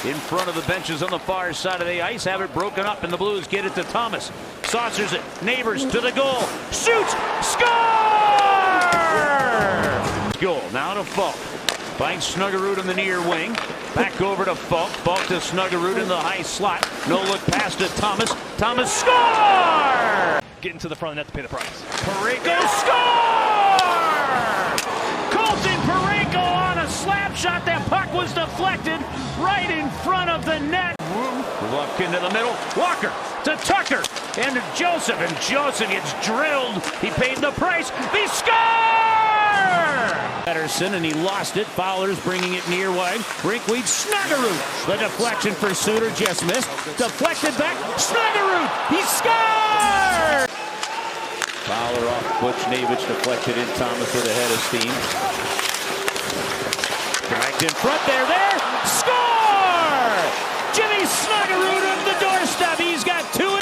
in front of the benches on the far side of the ice. Have it broken up, and the Blues get it to Thomas. Saucers it. Neighbors to the goal. Shoots. Score! Goal. Now to Falk. Finds Snuggerud in the near wing. Back over to Falk. Falk to Snuggerud in the high slot. No look pass to Thomas. Thomas score! Getting to the front of the net to pay the price. Parayko score! Colton Parayko on a slap shot. That puck was deflected right in front of the net. Luck into the middle. Walker to Tucker and to Joseph. And Joseph gets drilled. He paid the price. They score! Pettersson, and he lost it. Fowler's bringing it near wide. Rinkwede, Snuggerud. The deflection for Suter just missed. Deflected back. Snuggerud. He scored! Fowler off Buchnevich, deflected in. Thomas with a head of steam. Dragged in front there. Score! Jimmy Snuggerud on the doorstep. He's got two.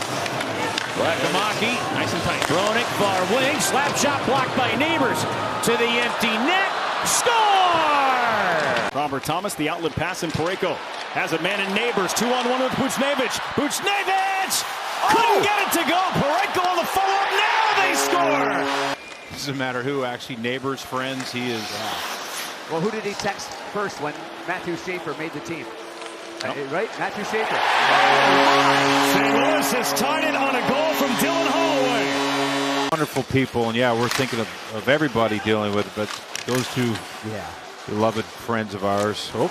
Blakamaki, nice and tight. Hronek, far wing, slap shot blocked by Neighbors to the empty net. Score! Robert Thomas, the outlet pass, and Parayko has a man in Neighbors. 2-on-1 with Buchnevich. Buchnevich couldn't get it to go. Parayko on the follow-up. Now they score! Doesn't matter who, actually, Neighbors, friends, he is. Well, who did he text first when Matthew Schaefer made the team? Right? Matthew Schaefer. St. Louis has tied it on a goal from Dylan Holloway. Wonderful people, and yeah, we're thinking of everybody dealing with it, but those two beloved friends of ours. Oh.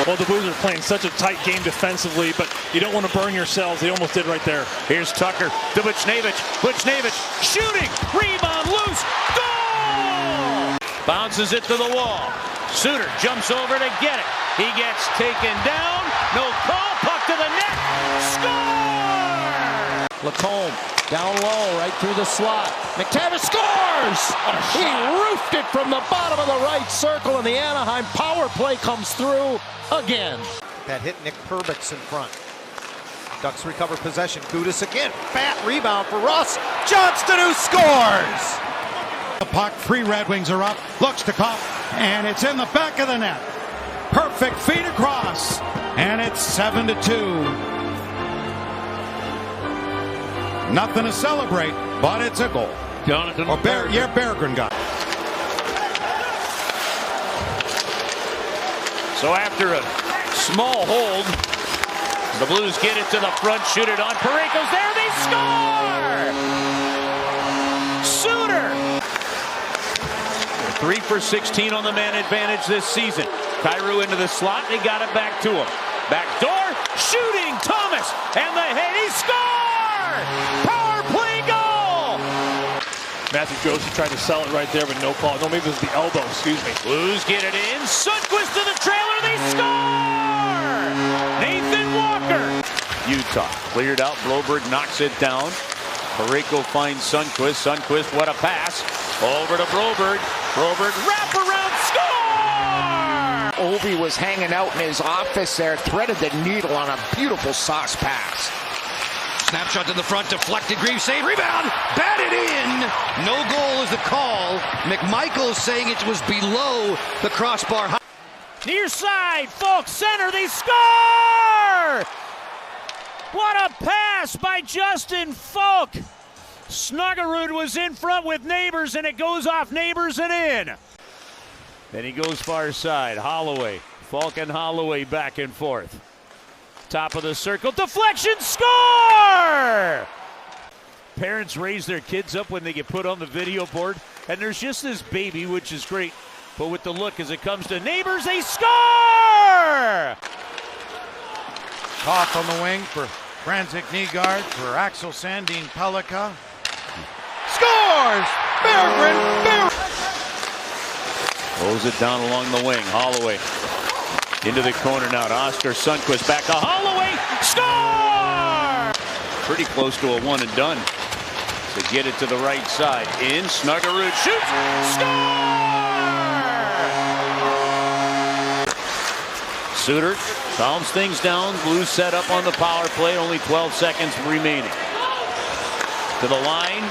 Well, the Blues are playing such a tight game defensively, but you don't want to burn yourselves. They almost did right there. Here's Tucker to Buchnevich. Buchnevich shooting. Rebound loose. Goal! Bounces it to the wall. Suter jumps over to get it. He gets taken down. No call. Puck to the net. Score! Lacombe down low, right through the slot. McTavish scores! He roofed it from the bottom of the right circle, and the Anaheim power play comes through again. That hit Nick Perbix in front. Ducks recover possession. Gudas again. Fat rebound for Ross Johnston, who scores! The puck, three Red Wings are up. Looks to Kopp, and it's in the back of the net. Perfect feed across, and it's 7-2. Nothing to celebrate, but it's a goal. Jonathan Berggren got it. So after a small hold, the Blues get it to the front, shoot it on. Parayko's there, they score! Suter! 3 for 16 on the man advantage this season. Kyrou into the slot, they got it back to him. Back door, shooting, Thomas, and the head, he scored! Power play goal! Matthew Josie tried to sell it right there, but no call. No, maybe it was the elbow, excuse me. Blues get it in, Sundqvist to the trailer, they score! Nathan Walker! Utah cleared out, Broberg knocks it down. Parayko finds Sundqvist. Sundqvist, what a pass. Over to Broberg. Broberg, wrap around, score! Ovi was hanging out in his office there, threaded the needle on a beautiful sauce pass. Snapshot to the front, deflected, Greaves save, rebound, batted in. No goal is the call. McMichael saying it was below the crossbar. Near side, Falk center, they score! What a pass by Justin Falk! Snuggerud was in front with Neighbors, and it goes off Neighbors and in. Then he goes far side. Holloway. Falk and Holloway back and forth. Top of the circle. Deflection. Score! Parents raise their kids up when they get put on the video board. And there's just this baby, which is great. But with the look as it comes to Neighbors, they score! Off on the wing for Franzik Nygaard, for Axel Sandin Pellikka. Scores! Berggren! Throws it down along the wing. Holloway into the corner now to Oscar Sundqvist. Back to Holloway. Score! Pretty close to a one and done. To get it to the right side. In. Snuggerud shoots. Score! Suter calms things down. Blues set up on the power play. Only 12 seconds remaining. To the line.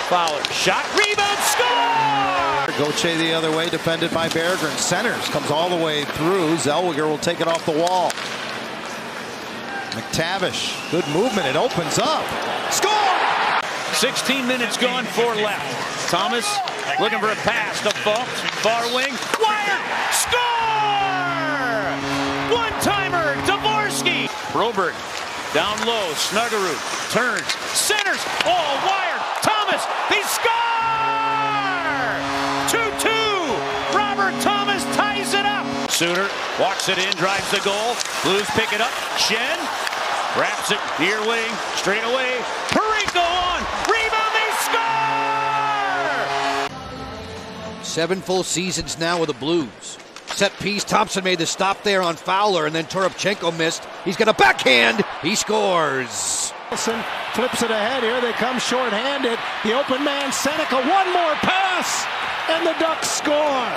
Fowler. Shot. Rebound. Score! Gauthier the other way, defended by Berggren. Centers, comes all the way through. Zellweger will take it off the wall. McTavish, good movement. It opens up. Score! 16 minutes gone, 4 left. Thomas looking for a pass to Falk. Far wing. Wired! Score! One-timer, Dvorsky. Broberg down low. Snuggerud turns. Centers. Oh, wired. Thomas. They score! 2-2. Robert Thomas ties it up. Suter walks it in, drives the goal. Blues pick it up. Shen wraps it near wing. Straight away. Parayko on. Rebound. They score! 7 full seasons now with the Blues. Set piece. Thompson made the stop there on Fowler, and then Toropchenko missed. He's got a backhand. He scores. Wilson flips it ahead. Here they come short-handed. The open man, Seneca. One more pass, and the Ducks score.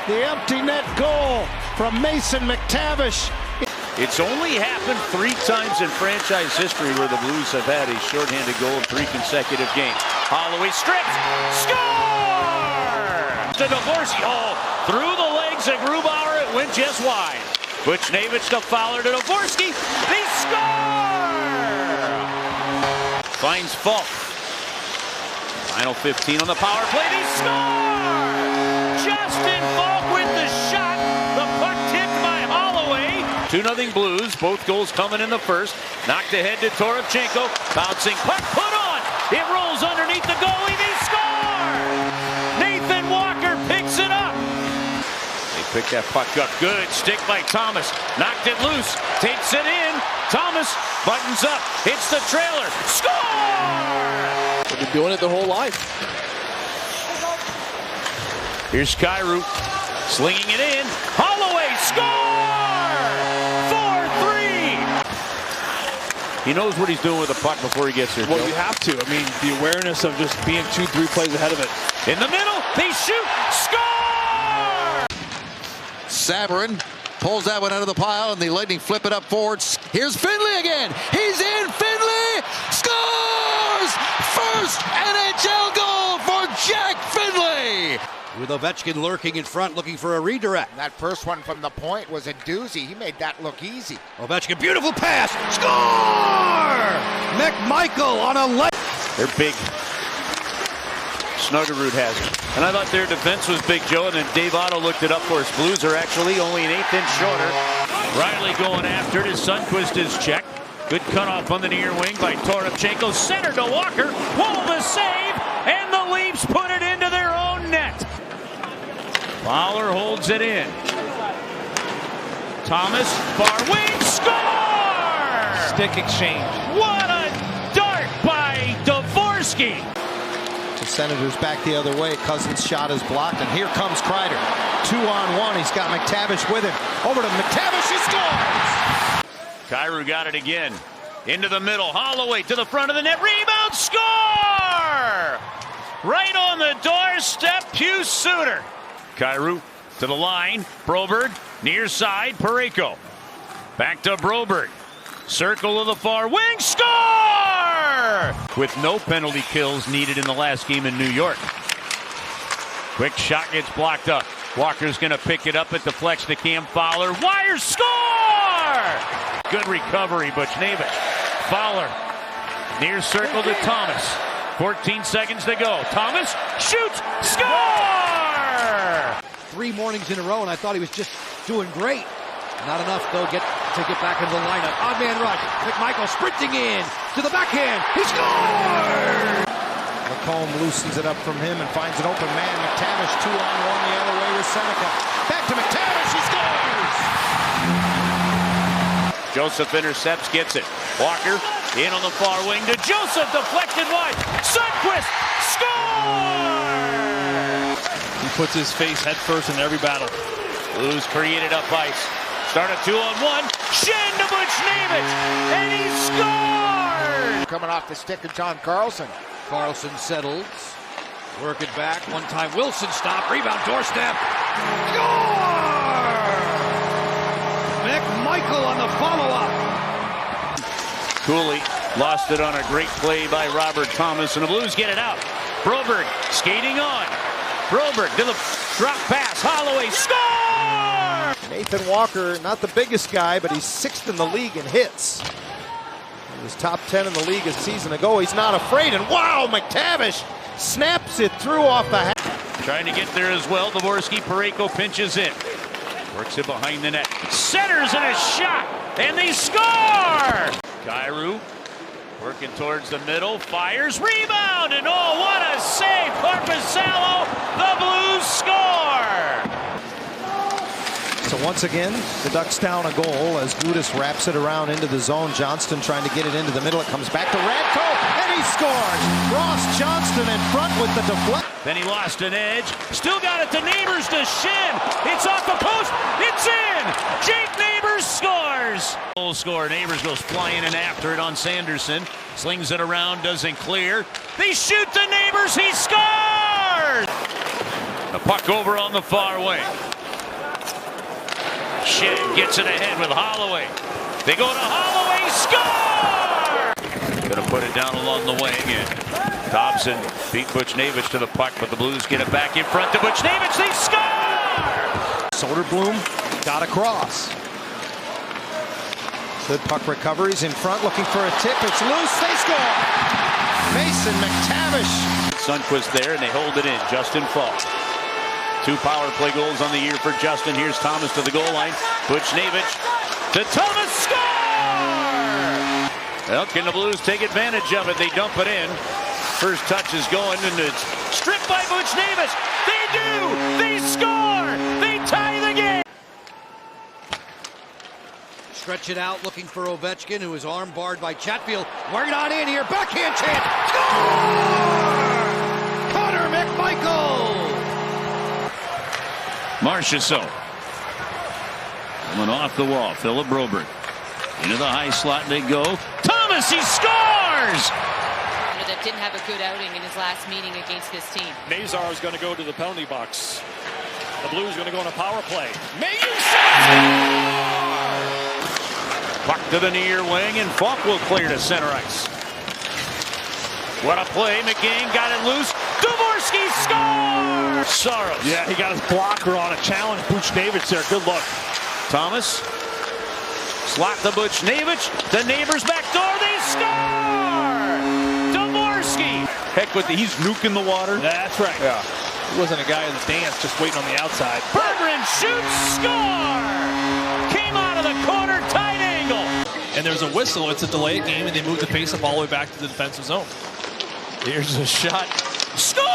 The empty net goal from Mason McTavish. It's only happened 3 times in franchise history where the Blues have had a shorthanded goal in 3 consecutive games. Holloway strips. Score! To Dvorsky. Oh, through the legs of Grubauer. It went just wide. Buchnevich to Fowler to Dvorsky. They score! Finds Falk. Final 15 on the power play. They score! Justin Falk with the shot. The puck tipped by Holloway. 2-0 Blues. Both goals coming in the first. Knocked ahead to Toropchenko. Bouncing puck put on. It rolls underneath the goalie. They score! Nathan Walker picks it up. They pick that puck up. Good stick by Thomas. Knocked it loose. Takes it in. Thomas buttons up. Hits the trailer. Score! They've been doing it their whole life. Here's Kyrou slinging it in. Holloway score! 4-3. He knows what he's doing with the puck before he gets there. Well, you have to. I mean, the awareness of just being 2-3 plays ahead of it. In the middle, they shoot. Score! Sabourin pulls that one out of the pile, and the Lightning flip it up forward. Here's Finley again. He's in. Finley scores! First NHL goal for Jack Finley. With Ovechkin lurking in front, looking for a redirect. That first one from the point was a doozy. He made that look easy. Ovechkin, beautiful pass. Score! McMichael on a leg. They're big. Snuggerud has it. And I thought their defense was big, Joe, and then Dave Otto looked it up for us. Blues are actually only an 1/8 inch shorter. Riley going after it as Sundqvist is checked. Good cutoff on the near wing by Toropchenko. Center to Walker. Wall the save, and the Leafs put it into their own net. Fowler holds it in. Thomas, far wing, score! Stick exchange. What a dart by Dvorsky. The Senators back the other way. Cousins' shot is blocked, and here comes Kreider. 2-on-1. He's got McTavish with him. Over to McTavish. He scores! Kyrou got it again. Into the middle. Holloway to the front of the net. Rebound. Score! Right on the doorstep. Pius Suter. Kyrou to the line. Broberg. Near side. Parayko. Back to Broberg. Circle of the far wing. Score! With no penalty kills needed in the last game in New York. Quick shot gets blocked up. Walker's going to pick it up. It deflects to Cam Fowler. Wire score! Good recovery, Buchnevich. Fowler. Near circle to Thomas. 14 seconds to go. Thomas shoots. Score! 3 mornings in a row, and I thought he was just doing great. Not enough, though, to get back into the lineup. Odd man rush. McMichael sprinting in to the backhand. He scores! Lacombe loosens it up from him and finds an open man. McTavish 2-on-1 the other way with Seneca. Back to McTavish. He scores! Joseph intercepts, gets it. Walker in on the far wing to Joseph, deflected wide. Sundqvist score! He puts his face head first in every battle. Blues created up ice. Start a 2-on-1. Shen to Buchnevich, and he scored! Coming off the stick of John Carlson. Carlson settles. Work it back. One time Wilson stop. Rebound doorstep. Score! McMichael on the follow-up. Cooley lost it on a great play by Robert Thomas, and the Blues get it out. Broberg skating on. Broberg to the drop pass. Holloway score! Nathan Walker, not the biggest guy, but he's 6th in the league in hits. He was top 10 in the league a season ago. He's not afraid, and wow, McTavish snaps it through off the hat. Trying to get there as well. Dvorsky, Parayko pinches in. Works it behind the net. Centers and a shot, and they score! Kyrou working towards the middle, fires, rebound, and oh, what a save! Korpisalo, the Blues score! So once again, the Ducks down a goal as Gudas wraps it around into the zone. Johnston trying to get it into the middle. It comes back to Radko, and he scores! Ross Johnston in front with the deflect. Then he lost an edge. Still got it to Neighbors to Shin. It's off the post. It's in! Jake Neighbors scores! Goal score. Neighbors goes flying in after it on Sanderson. Slings it around, doesn't clear. They shoot the Neighbors. He scores! The puck over on the far wing. Shin gets it ahead with Holloway. They go to Holloway. Score! Gonna put it down along the wing, and Dobson beat Buchnevich to the puck, but the Blues get it back in front to Buchnevich. They score! Soderblom got across. Good puck recoveries in front, looking for a tip. It's loose. They score! Mason McTavish. Sundqvist there, and they hold it in. Justin Falk. 2 power play goals on the year for Justin. Here's Thomas to the goal line. Buchnevich to Thomas. Score! Well, can the Blues take advantage of it? They dump it in. First touch is going, and it's stripped by Buchnevich. They do! They score! They tie the game! Stretch it out, looking for Ovechkin, who is arm barred by Chatfield. Working on in here, backhand chance. Score! Connor McMichael! Marchessault. Coming off the wall. Philip Broberg. Into the high slot they go. Thomas, he scores! That didn't have a good outing in his last meeting against this team. Nazar is going to go to the penalty box. The Blues are going to go on a power play. Puck to the near wing, and Falk will clear to center ice. What a play. McGinn got it loose. Dvorsky scores! Saros. Yeah, he got his blocker on a challenge. Buchnevich there. Good look. Thomas. Slot to Buchnevich. The Neighbors back door. They score! Dvorsky. Heck with he's nuking the water. That's right. Yeah. He wasn't a guy in the dance just waiting on the outside. Berggren shoots. Score! Came out of the corner. Tight angle. And there's a whistle. It's a delayed game, and they move the pace up all the way back to the defensive zone. Here's a shot. Score!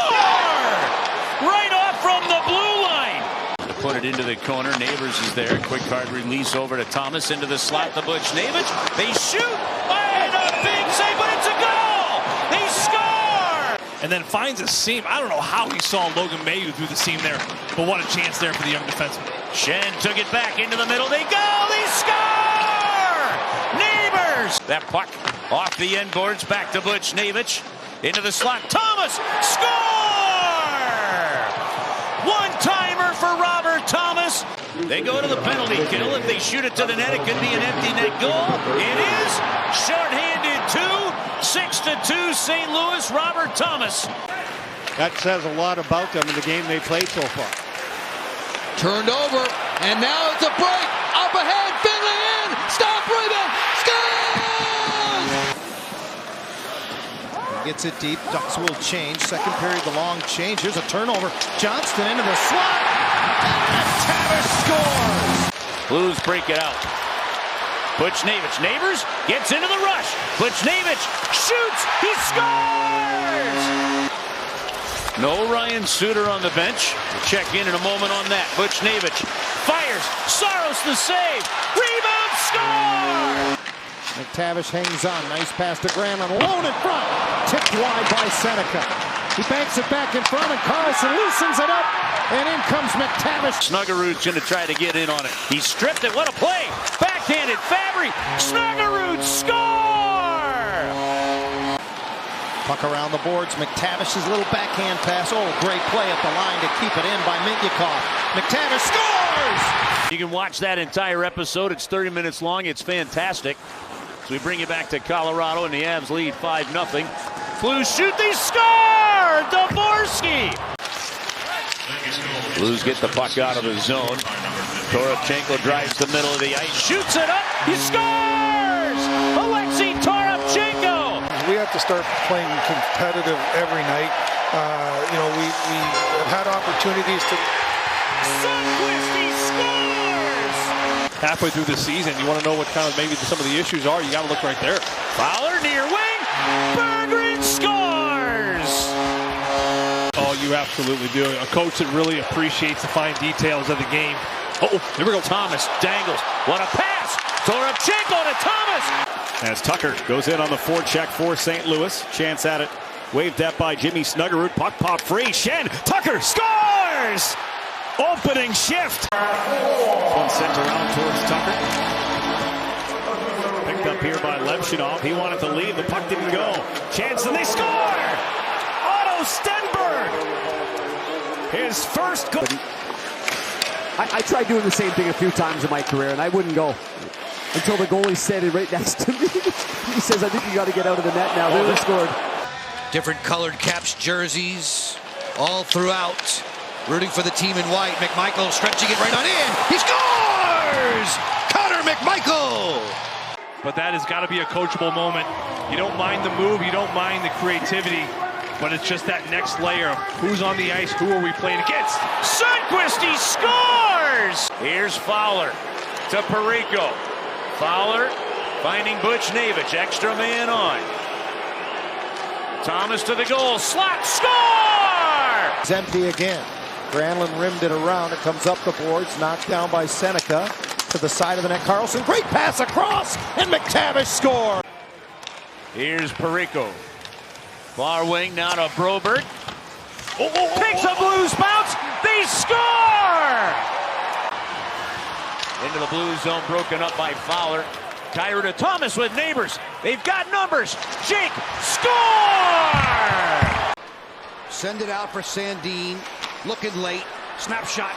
Right off from the blue line. Put it into the corner. Neighbors is there. Quick card release over to Thomas into the slot to Buchnevich. They shoot. And a big save, but it's a goal. They score. And then finds a seam. I don't know how he saw Logan Mailloux through the seam there, but what a chance there for the young defenseman. Shen took it back into the middle. They go. They score. Neighbors. That puck off the end boards back to Buchnevich. Into the slot. Thomas. Score! One-timer for Robert Thomas. They go to the penalty kill. If they shoot it to the net, it could be an empty net goal. It is. Short-handed 6-2 St. Louis. Robert Thomas. That says a lot about them in the game they played so far. Turned over, and now it's a break. Up ahead, Finley in. Stop, rebound. Scores! Gets it deep. Ducks will change. Second period, the long change. Here's a turnover. Johnston into the slot. And McTavish scores! Blues break it out. Buchnevich. Neighbors gets into the rush. Buchnevich shoots. He scores! No Ryan Suter on the bench. We'll check in a moment on that. Buchnevich fires. Saros the save. Rebound. Score! McTavish hangs on. Nice pass to Granlund. Alone in front. Tipped wide by Seneca. He banks it back in front, and Carlson loosens it up. And in comes McTavish. Snuggerud's going to try to get in on it. He stripped it. What a play. Backhanded. Fabry. Snuggerud score! Puck around the boards. McTavish's little backhand pass. Oh, great play at the line to keep it in by Mintyukov. McTavish scores! You can watch that entire episode. It's 30 minutes long. It's fantastic. So we bring you back to Colorado, and the Avs lead 5-0. Blues shoot. They score! Dvorsky! Blues get the puck out of the zone. Toropchenko drives the middle of the ice, shoots it up, he scores! Alexei Toropchenko! We have to start playing competitive every night. We have had opportunities to... Sundqvist, he scores! Halfway through the season, you want to know what kind of maybe some of the issues are, you got to look right there. Fowler near wing, Berggren scores! Oh, you absolutely do. A coach that really appreciates the fine details of the game. Oh, here we go. Thomas dangles. What a pass! Toropchenko to Thomas! As Tucker goes in on the forecheck for St. Louis. Chance at it. Waved at by Jimmy Snuggerud. Puck pop free. Schenn. Tucker scores! Opening shift. One sent around towards Tucker. Picked up here by Levchinov. He wanted to leave. The puck didn't go. Chance and they score! Otto Stenberg! His first goal. I tried doing the same thing a few times in my career, and I wouldn't go until the goalie's standing right next to me. He says, I think you got to get out of the net now. There they scored. Different colored caps, jerseys, all throughout. Rooting for the team in white. McMichael stretching it right on in. He scores! Connor McMichael! But that has got to be a coachable moment. You don't mind the move, you don't mind the creativity, but it's just that next layer of who's on the ice, who are we playing against? Sundqvist, he scores! Here's Fowler to Parayko. Fowler finding Buchnevich, extra man on. Thomas to the goal, slot, score! It's empty again. Granlund rimmed it around. It comes up the boards, knocked down by Seneca to the side of the net. Carlson, great pass across, and McTavish score. Here's Parayko. Far wing now to Broberg. Takes a Blues bounce. They score! Into the Blues zone, broken up by Fowler. Kyrou to Thomas with Neighbors. They've got numbers. Jake, score! Send it out for Sandin. Looking late. Snapshot.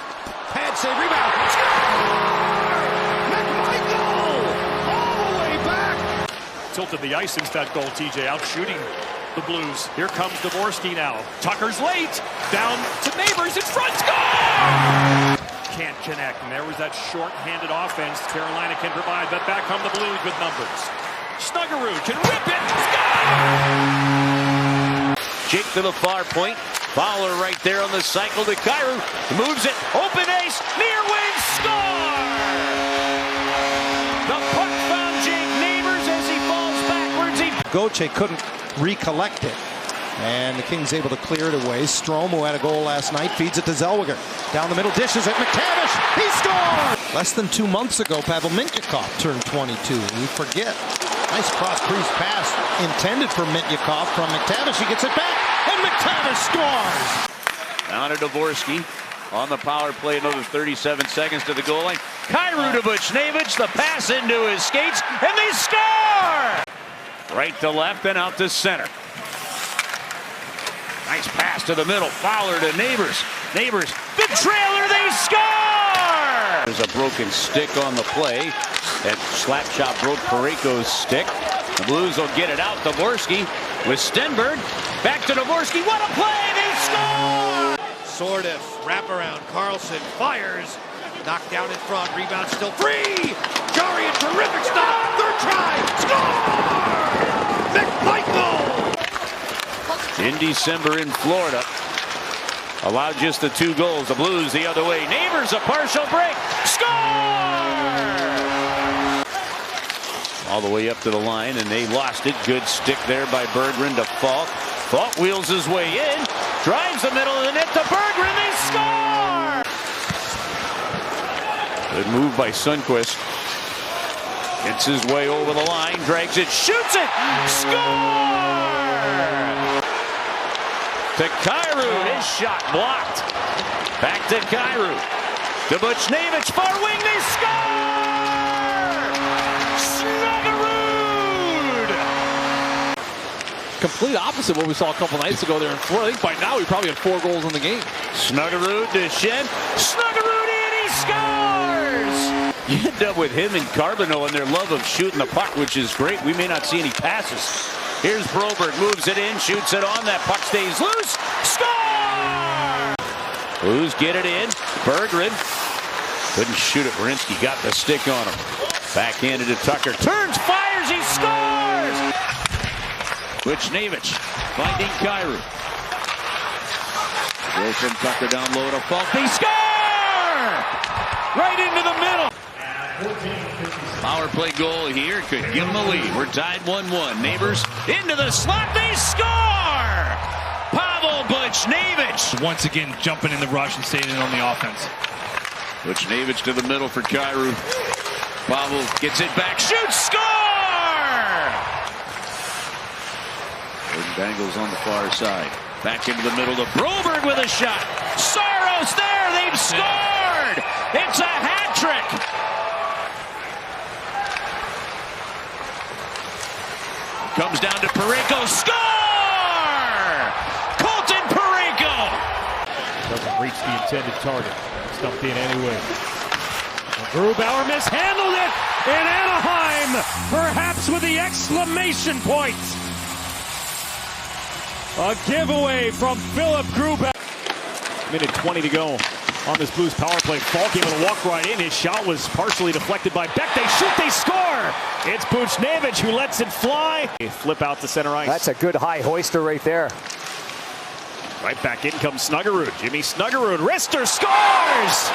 Pad save. Rebound. Score! McMichael! All the way back. Tilted the ice since that goal, TJ. Out shooting the Blues. Here comes Dvorsky now. Tucker's late. Down to Neighbors in front. Score! Can't connect. And there was that short-handed offense Carolina can provide. But back come the Blues with numbers. Snuggerud can rip it. Score! Jake to the far point. Fowler right there on the cycle to Kyrou. Moves it. Open ace. Near wing. Score! The puck found Jake Neighbors as he falls backwards. Gauthier couldn't recollect it. And the Kings able to clear it away. Strome, who had a goal last night, feeds it to Zellweger. Down the middle, dishes it. McTavish, he scored! Less than 2 months ago, Pavel Mintyukov turned 22. We forget. Nice cross-crease pass intended for Mintyukov from McTavish. He gets it back, and McTavish scores! Down to Dvorsky on the power play. Another 37 seconds to the goal line. Kyrou to Buchnevich. The pass into his skates, and they score! Right to left and out to center. Nice pass to the middle. Fowler to Neighbors. Neighbors, the trailer, they score! There's a broken stick on the play. That slap shot broke Parayko's stick. The Blues will get it out. Dvorsky with Stenberg. Back to Dvorsky. What a play! They score! Sordiff, wraparound. Carlson fires. Knocked down in front. Rebound still free. Jarian, terrific stop. Third try. Score! McMichael! In December in Florida. Allowed just the 2 goals. The Blues the other way. Neighbors a partial break. Score! All the way up to the line, and they lost it. Good stick there by Berggren to Falk. Falk wheels his way in. Drives the middle of the net to Berggren. They score! Good move by Sundqvist. Gets his way over the line. Drags it. Shoots it. Score! To Kyrou, his shot blocked. Back to Kyrou. To Buchnevich, far wing, they score! Snuggerud! Complete opposite what we saw a couple nights ago there in Florida. I think by now we probably had 4 goals in the game. Snuggerud to Schenn. Snuggerud in, he scores! You end up with him and Carbonneau and their love of shooting the puck, which is great. We may not see any passes. Here's Broberg, moves it in, shoots it on. That puck stays loose. Score! Blues get it in. Berggren couldn't shoot it. Werenski got the stick on him. Backhanded to Tucker. Turns, fires, he scores! Buchnevich finding Kyrou. Goal from Tucker down low to Falk. They score! Right into the middle. Power play goal here could give them a lead. We're tied 1-1. Neighbors into the slot. They score! Pavel Buchnevich. Once again, jumping in the rush and staying in on the offense. Buchnevich to the middle for Kyrou. Pavel gets it back. Shoots! Score! Bengals on the far side. Back into the middle to Broberg with a shot. Saros there. They've scored. It's a hat trick. Comes down to Parayko. Score! Colton Parayko. Doesn't reach the intended target. Stumped in anyway. Grubauer mishandled it in Anaheim. Perhaps with the exclamation point. A giveaway from Philip Grubauer. Minute 20 to go on this Blues power play. Falk able to walk right in. His shot was partially deflected by Beck. They shoot, they score! It's Buchnevich who lets it fly. They flip out to center ice. That's a good high hoister right there. Right back in comes Snuggerud. Jimmy Snuggerud. Rister scores!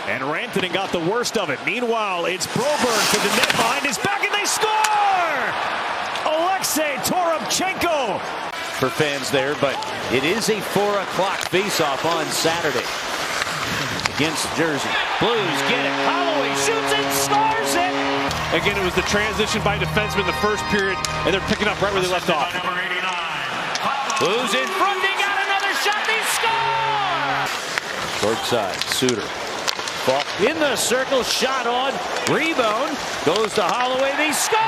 And Rantanen got the worst of it. Meanwhile, it's Broberg to the net behind his back, and they score! Alexei Toropchenko. For fans there, but it is a 4 o'clock face-off on Saturday against Jersey. Blues get it. Holloway shoots it, scores it. Again, it was the transition by defensemen in the first period, and they're picking up right where they left off. Blues in front. They got another shot. They score. Short side, Suter. Falk in the circle, shot on, rebound, goes to Holloway, they score!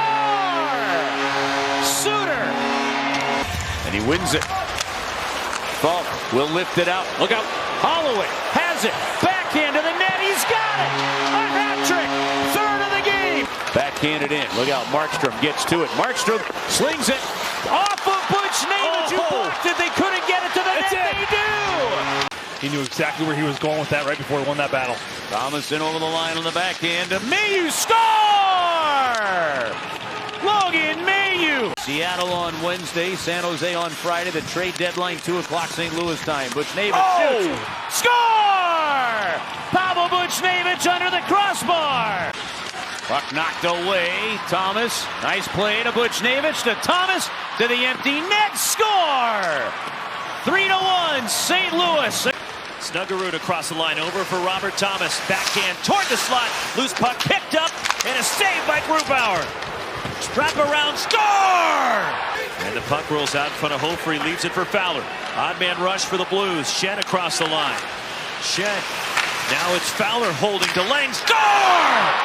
Suter! And he wins it. Falk will lift it out, look out, Holloway has it, backhand to the net, he's got it! A hat trick, third of the game! Backhanded in, look out, Markstrom gets to it, Markstrom slings it, off of Buchnevich, who blocked it, they couldn't get it to the net, they do! He knew exactly where he was going with that right before he won that battle. Thomason over the line on the backhand. Mailloux score! Logan Mailloux. Seattle on Wednesday, San Jose on Friday. The trade deadline 2 o'clock St. Louis time. Buchnevich shoots. Score! Pavel Buchnevich under the crossbar. Puck knocked away. Thomas. Nice play to Buchnevich to Thomas to the empty net. Score! 3-1 St. Louis. Snuggerud across the line, over for Robert Thomas. Backhand toward the slot. Loose puck picked up and a save by Grubauer. Strap around, score! And the puck rolls out in front of Hofree, leaves it for Fowler. Odd man rush for the Blues. Shed across the line. Shed. Now it's Fowler holding to Lang. Score!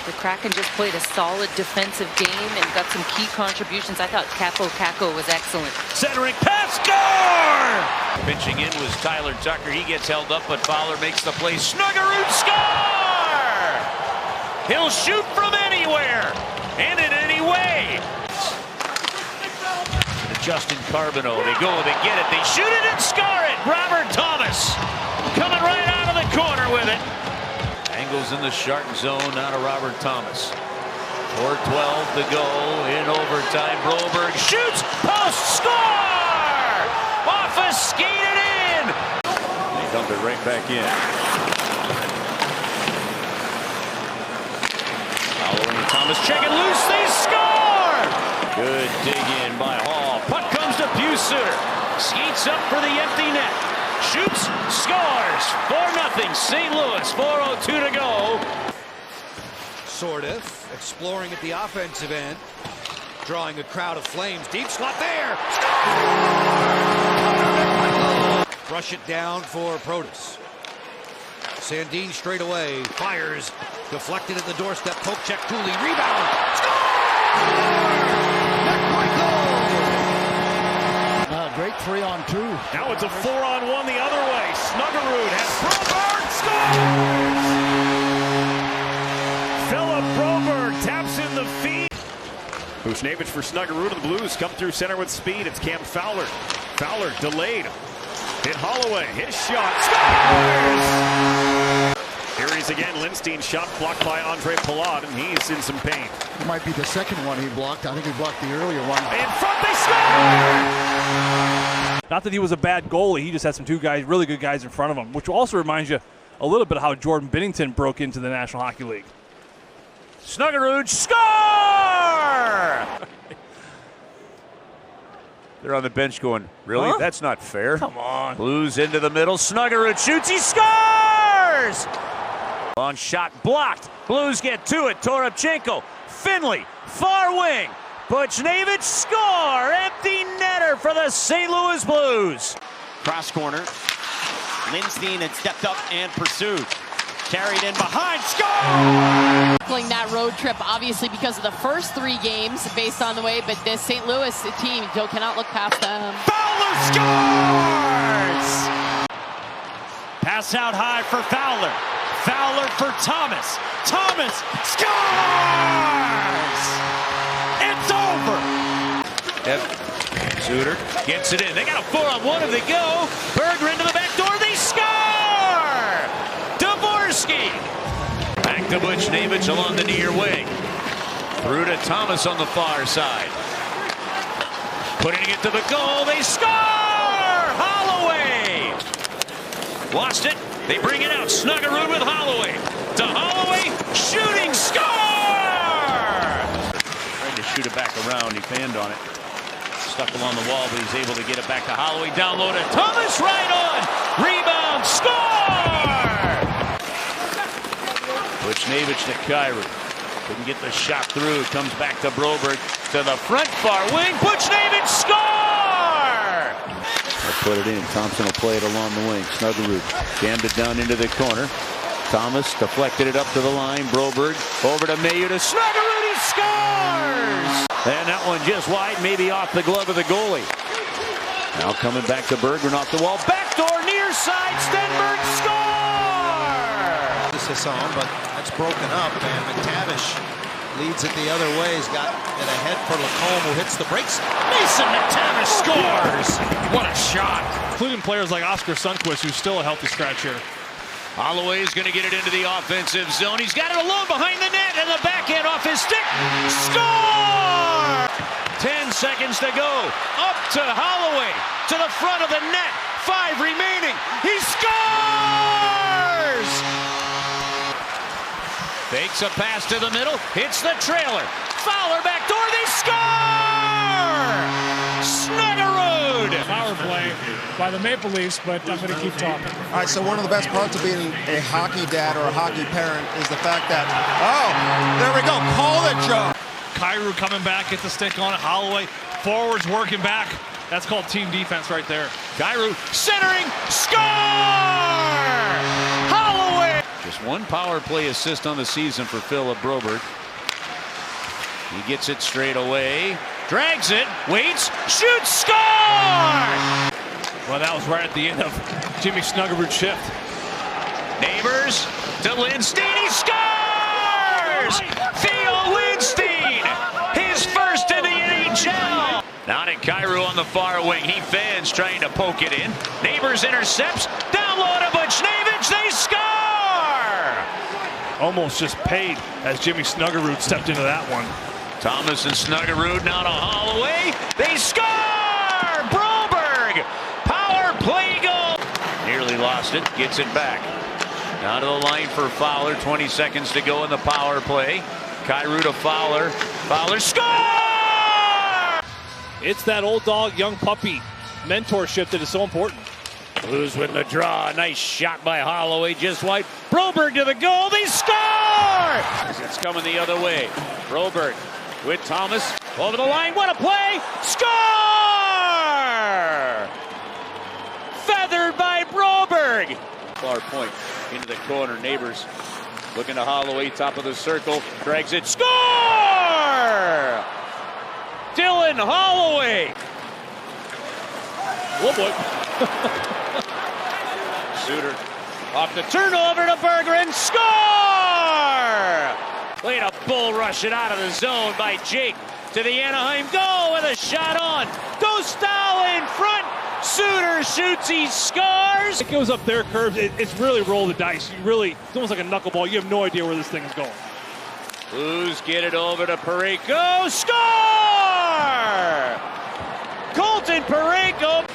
The Kraken just played a solid defensive game and got some key contributions. I thought Capo Caco was excellent. Centering pass, score! Pitching in was Tyler Tucker. He gets held up, but Fowler makes the play. Snuggerud score! He'll shoot from anywhere and in any way. Justin Carbonneau. They go, they get it, they shoot it and score it. Robert Thomas coming right out of the corner with it. Angles in the shark zone out of Robert Thomas. 4:12 to go in overtime. Broberg shoots, post, score! Off a skated in. They dumped it right back in. Following Thomas, check it loose, they score! Good dig in by Hall. Puck comes to Suter. Skates up for the empty net. Shoots, scores, 4-0 St. Louis, 4:02 to go. Sortif exploring at the offensive end, drawing a crowd of flames. Deep slot there. Brush it down for Protas. Sandin straight away, fires, deflected at the doorstep. Poke check, Cooley, rebound. Great 3-on-2. Now it's a 4-on-1 the other way. Snuggerud has Broberg scores! Philip Broberg taps in the feed. Buchnevich for Snuggerud, and the Blues come through center with speed. It's Cam Fowler. Fowler delayed. Hit Holloway, his shot, scores! Here he's again, Lindstein shot blocked by Andre Palat, and he's in some pain. It might be the second one he blocked. I think he blocked the earlier one. In front, they score! Not that he was a bad goalie, he just had some two guys, really good guys in front of him, which also reminds you a little bit of how Jordan Binnington broke into the National Hockey League. Snuggerud, score! They're on the bench going, really? Huh? That's not fair. Come on. Blues into the middle. Snuggerud shoots, he scores! Long shot blocked. Blues get to it. Toropchenko, Finley, far wing. Buchnevich score! Empty netter for the St. Louis Blues. Cross corner. Lindstein had stepped up and pursued. Carried in behind, score! That road trip, obviously, because of the first 3 games, based on the way, but this St. Louis team cannot look past them. Fowler scores! Pass out high for Fowler. Fowler for Thomas. Thomas scores! It's over! Suter gets it in. They got a 4-on-1 as they go. Berger into the back door. They score! Dvorsky. Back to Buchnevich along the near wing. Through to Thomas on the far side. Putting it to the goal. They score! Holloway. Lost it. They bring it out. Snuggerud with Holloway. To Holloway. Shooting. Score! Tried to shoot it back around. He fanned on it. Stuck along the wall, but he's able to get it back to Holloway. Down low to Thomas, right on. Rebound, score! Buchnevich to Kyrou. Couldn't get the shot through. Comes back to Broberg to the front far wing. Buchnevich score! They'll put it in. Thompson will play it along the wing. Snuggerud jammed it down into the corner. Thomas deflected it up to the line. Broberg over to Mailloux to Snuggerud. He scores! And that one just wide, maybe off the glove of the goalie. Now coming back to Berggren off the wall. Backdoor near side. Stenberg score! This is on, but that's broken up, and McTavish leads it the other way. He's got it ahead for Lacombe, who hits the brakes. Mason McTavish scores! What a shot! Including players like Oscar Sundqvist, who's still a healthy scratch here. Holloway is going to get it into the offensive zone. He's got it alone behind the net, and the backhand off his stick. Score! 10 seconds to go. Up to Holloway, to the front of the net. 5 remaining. He scores! Fakes a pass to the middle, hits the trailer. Fowler back door, they score! Snuggerud! Power play by the Maple Leafs, but I'm going to keep talking. All right, so one of the best parts of being a hockey dad or a hockey parent is the fact that, oh, there we go, call it, Joe. Kyrou coming back, gets the stick on it. Holloway, forwards working back. That's called team defense right there. Kyrou centering, score! Holloway! Just one power play assist on the season for Philip Broberg. He gets it straight away, drags it, waits, shoots, score! Well, that was right at the end of Jimmy Snuggerud's shift. Neighbors to Lindstein, he scores! Theo Lindstein, his first in the NHL. Now to Kyrou on the far wing. He fans trying to poke it in. Neighbors intercepts. Down low to Buchnevich. They score! Almost just paid as Jimmy Snuggerud stepped into that one. Thomas and Snuggerud now to Holloway. They score! Broberg! Power play goal! Nearly lost it. Gets it back. Now to the line for Fowler. 20 seconds to go in the power play. Kyrou to Fowler. Fowler score! It's that old dog, young puppy mentorship that is so important. Blues with the draw. Nice shot by Holloway. Just wide. Broberg to the goal. They score! It's coming the other way. Broberg with Thomas. Over the line. What a play! Score! Feathered by Broberg. Far point into the corner. Neighbors looking to Holloway. Top of the circle. Drags it. Score! Dylan Holloway. Oh boy. Suter off the turnover to Berggren. Score! Played a bull rush it out of the zone by Jake to the Anaheim goal with a shot on. Dostal in front. Suter shoots, he scores! It goes up their curves. It's really roll the dice. It's almost like a knuckleball. You have no idea where this thing is going. Blues get it over to Parayko. Score! Colton Parayko.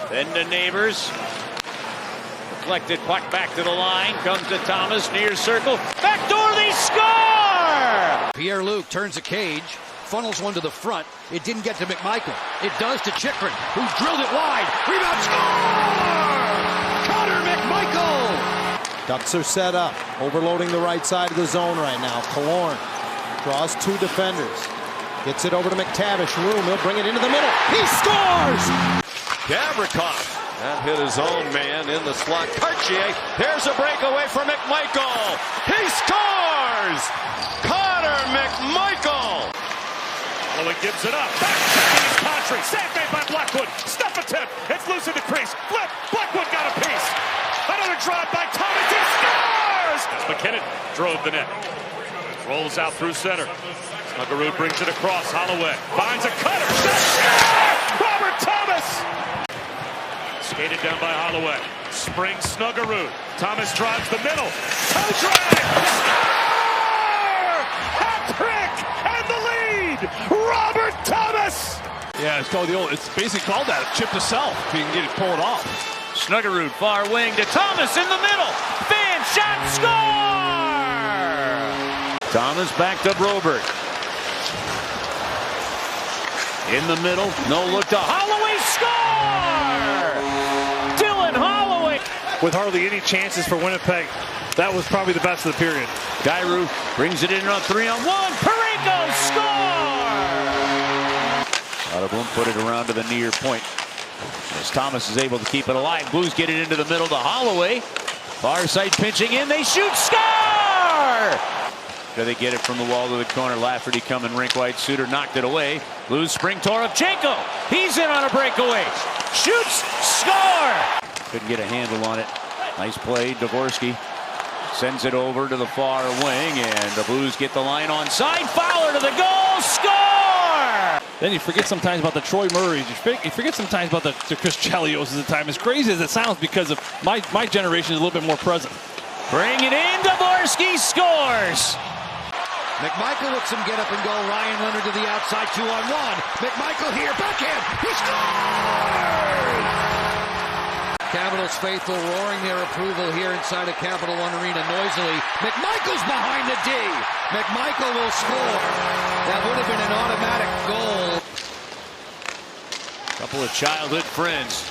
Then to Neighbors. Deflected puck back to the line. Comes to Thomas, near circle. Backdoor, they score! Pierre-Luc turns the cage, funnels one to the front. It didn't get to McMichael. It does to Chychrun, who drilled it wide. Rebound, score! Connor McMichael! Ducks are set up, overloading the right side of the zone right now. Killorn draws two defenders. Gets it over to McTavish. Room, he'll bring it into the middle. He scores! Gavrikov. That hit his own man in the slot. Cartier, here's a breakaway for McMichael. He scores! Connor McMichael! Holloway gives it up. Back checking his Patry. Save made by Blackwood. Stuff attempt. It's loose in the crease. Flip. Blackwood got a piece. Another drive by Thomas. He scores! McKinnon drove the net. Rolls out through center. Snuggerud brings it across. Holloway finds a cutter. Shot! Robert Thomas! Skated down by Holloway. Springs Snuggerud. Thomas drives the middle. Toe drag! Score! Hat-trick! And the lead! Robert Thomas! Yeah, it's basically called that. Chip to self. If you can get it pulled off. Snuggerud far wing to Thomas in the middle. Fan shot, score! Thomas back to Broberg. In the middle, no look to Holloway, score! Dylan Holloway. With hardly any chances for Winnipeg, that was probably the best of the period. Giroux brings it in on 3-on-1. Parayko, score! Soderblom put it around to the near point. As Thomas is able to keep it alive, Blues get it into the middle to Holloway. Far side pinching in, they shoot, score! Do they get it from the wall to the corner? Lafferty coming rink wide. Suter knocked it away. Blues spring Toropchenko. He's in on a breakaway. Shoots, score! Couldn't get a handle on it. Nice play. Dvorsky sends it over to the far wing, and the Blues get the line onside. Fowler to the goal, score! Then you forget sometimes about the Troy Murrays. You forget sometimes about the Chris Chelios at the time. As crazy as it sounds, because of my generation is a little bit more present. Bring it in. Dvorsky scores. McMichael lets him get up and go. Ryan Leonard to the outside, 2-on-1. McMichael here, backhand. He scores! Capitals faithful roaring their approval here inside of Capital One Arena noisily. McMichael's behind the D. McMichael will score. That would have been an automatic goal. Couple of childhood friends.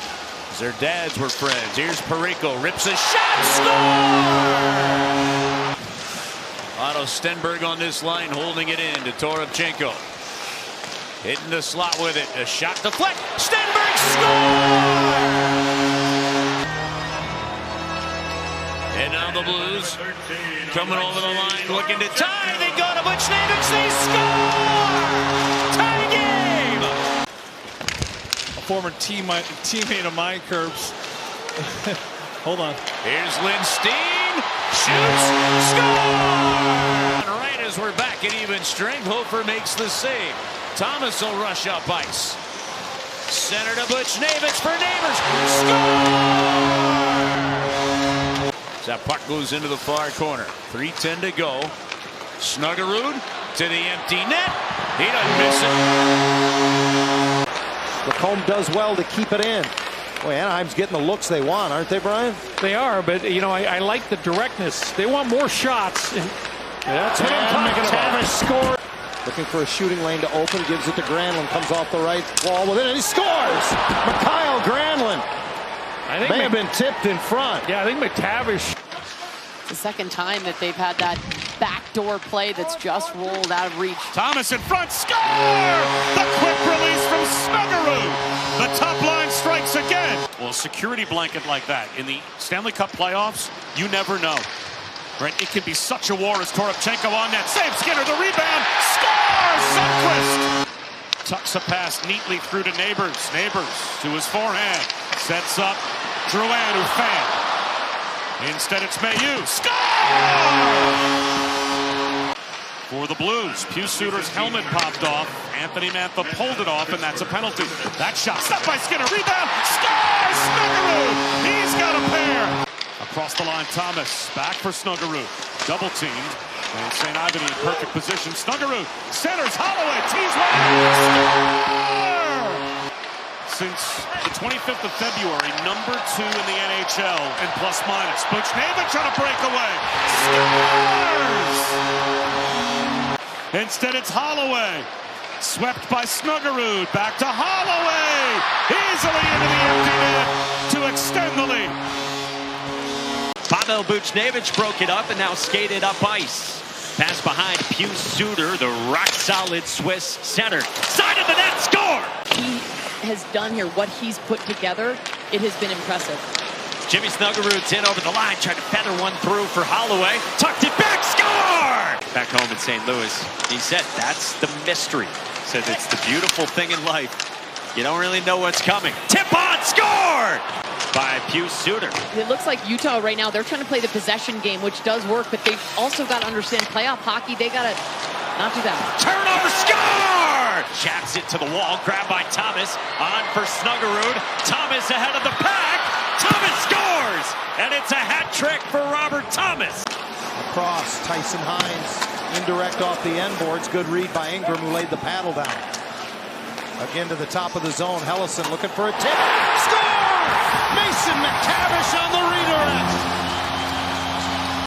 Their dads were friends. Here's Parayko, rips a shot, score! Otto Stenberg on this line, holding it in to Toropchenko. Hitting the slot with it. A shot deflect. Stenberg score! And now the Blues coming over the line, looking to tie. They go to Buchnevich. They score! Tie game! A former teammate of mine, Curbs. Hold on. Here's Lindstein. Shoots. Score! Right as we're back at even strength, Hofer makes the save. Thomas will rush up ice. Center to Buchnevich for Neighbors. Score! That puck goes into the far corner. 3:10 to go. Snuggerud to the empty net. He doesn't miss it. Lacombe does well to keep it in. Boy, Anaheim's getting the looks they want, aren't they, Brian? They are, but, you know, I like the directness. They want more shots. And that's McTavish scored. Looking for a shooting lane to open, gives it to Granlund, comes off the right wall with it, and he scores! Mikael Granlund may have been tipped in front. Yeah, I think McTavish. It's the second time that they've had that backdoor play that's just rolled out of reach. Thomas in front, score! The quick release from Snuggerud. The top line strikes again. Well, a security blanket like that in the Stanley Cup playoffs, you never know. Right? It can be such a war as Toropchenko on net. Save Skinner, the rebound, scores! Sundqvist tucks a pass neatly through to Neighbors. Neighbors to his forehand. Sets up Drouin, who fan. Instead, it's Mailloux. Score! for the Blues. Pius Suter's helmet popped off. Anthony Mantha pulled it off, and that's a penalty. That shot stopped by Skinner. Rebound. Scores! Snuggerud! He's got a pair. Across the line, Thomas. Back for Snuggerud. Double teamed. And St. Ivany in perfect position. Snuggerud centers. Holloway tees one. Score! Since the 25th of February, number 2 in the NHL and plus minus. Buchnevich on a breakaway. Scores! Instead, it's Holloway. Swept by Snuggerud. Back to Holloway. Easily into the empty net to extend the lead. Pavel Buchnevich broke it up and now skated up ice. Pass behind Pius Suter, the rock-solid Swiss center. Side of the net, score! He has done here, what he's put together, it has been impressive. Jimmy Snuggerud's in over the line, tried to feather one through for Holloway. Tucked it back, score! Back home in St. Louis, he said that's the mystery. Said it's the beautiful thing in life. You don't really know what's coming. Tip on, score! By Pius Suter. It looks like Utah right now, they're trying to play the possession game, which does work, but they've also got to understand playoff hockey. They got to not do that. Turnover, score! Jacks it to the wall, grabbed by Thomas. On for Snuggerud. Thomas ahead of the pack. Thomas scores! And it's a hat trick for Robert Thomas. Across, Tyson Hines, indirect off the end boards. Good read by Ingram, who laid the paddle down. Again to the top of the zone. Hellison looking for a tip. Score! Mason McTavish on the redirect.